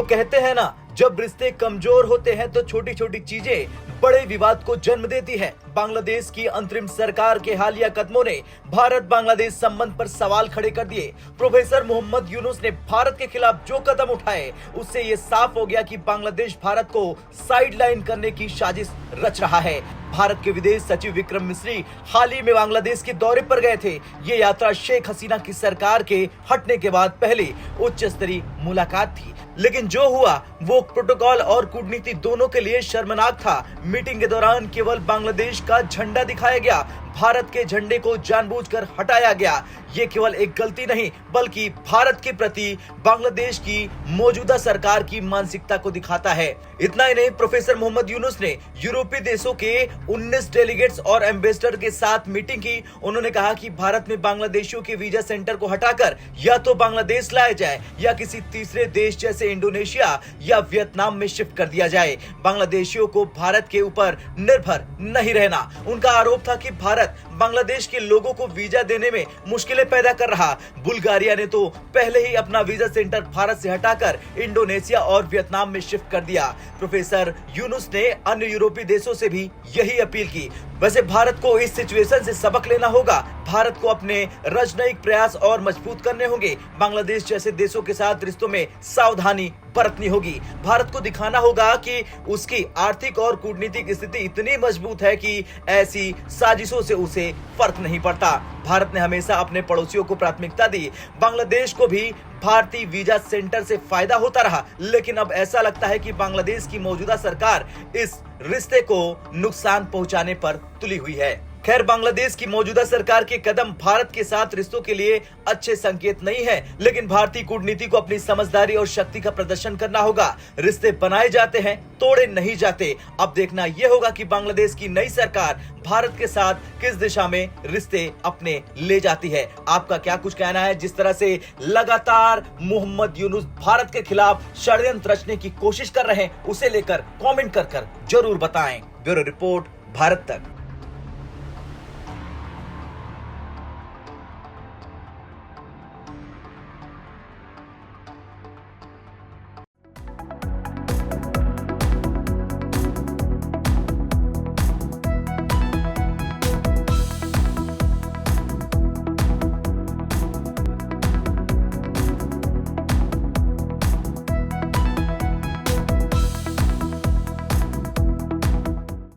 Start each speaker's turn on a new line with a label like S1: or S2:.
S1: कहते हैं ना, जब रिश्ते कमजोर होते हैं तो छोटी छोटी चीजें बड़े विवाद को जन्म देती है। बांग्लादेश की अंतरिम सरकार के हालिया कदमों ने भारत बांग्लादेश संबंध पर सवाल खड़े कर दिए। प्रोफेसर मोहम्मद यूनुस ने भारत के खिलाफ जो कदम उठाए, उससे ये साफ हो गया कि बांग्लादेश भारत को साइडलाइन करने की साजिश रच रहा है। भारत के विदेश सचिव विक्रम मिस्री हाल ही में बांग्लादेश के दौरे पर गए थे। ये यात्रा शेख हसीना की सरकार के हटने के बाद पहली उच्च स्तरीय मुलाकात थी, लेकिन जो हुआ वो प्रोटोकॉल और कूटनीति दोनों के लिए शर्मनाक था। मीटिंग के दौरान केवल बांग्लादेश का झंडा दिखाया गया, भारत के झंडे को जानबूझकर हटाया गया। ये केवल एक गलती नहीं, बल्कि भारत के प्रति बांग्लादेश की मौजूदा सरकार की मानसिकता को दिखाता है। इतना ही नहीं, प्रोफेसर मोहम्मद यूनुस ने यूरोपीय देशों के 19 डेलीगेट्स और एम्बेसडर के साथ मीटिंग की। उन्होंने कहा कि भारत में बांग्लादेशियों के वीजा सेंटर को हटाकर या तो बांग्लादेश लाया जाए या किसी तीसरे देश जैसे इंडोनेशिया या वियतनाम में शिफ्ट कर दिया जाए। बांग्लादेशियों को भारत के ऊपर निर्भर नहीं रहना। उनका आरोप था कि भारत बांग्लादेश के लोगों को वीजा देने में मुश्किलें पैदा कर रहा। बुल्गारिया ने तो पहले ही अपना वीजा सेंटर भारत से हटाकर इंडोनेशिया और वियतनाम में शिफ्ट कर दिया। प्रोफेसर यूनुस ने अन्य यूरोपीय देशों से भी यही अपील की। वैसे भारत को इस सिचुएशन से सबक लेना होगा। भारत को अपने राजनयिक प्रयास और मजबूत करने होंगे। बांग्लादेश जैसे देशों के साथ रिश्तों में सावधानी बरतनी होगी। भारत को दिखाना होगा कि उसकी आर्थिक और कूटनीतिक स्थिति इतनी मजबूत है कि ऐसी साजिशों से उसे फर्क नहीं पड़ता। भारत ने हमेशा अपने पड़ोसियों को प्राथमिकता दी। बांग्लादेश को भी भारतीय वीजा सेंटर से फायदा होता रहा, लेकिन अब ऐसा लगता है कि बांग्लादेश की मौजूदा सरकार इस रिश्ते को नुकसान पहुंचाने पर तुली हुई है। खैर, बांग्लादेश की मौजूदा सरकार के कदम भारत के साथ रिश्तों के लिए अच्छे संकेत नहीं है, लेकिन भारतीय कूटनीति को अपनी समझदारी और शक्ति का प्रदर्शन करना होगा। रिश्ते बनाए जाते हैं, तोड़े नहीं जाते। अब देखना यह होगा कि बांग्लादेश की नई सरकार भारत के साथ किस दिशा में रिश्ते अपने ले जाती है। आपका क्या कुछ कहना है? जिस तरह से लगातार मोहम्मद यूनुस भारत के खिलाफ षड्यंत्र रचने की कोशिश कर रहे हैं, उसे लेकर कमेंट कर जरूर बताएं। ब्यूरो रिपोर्ट, भारत तक।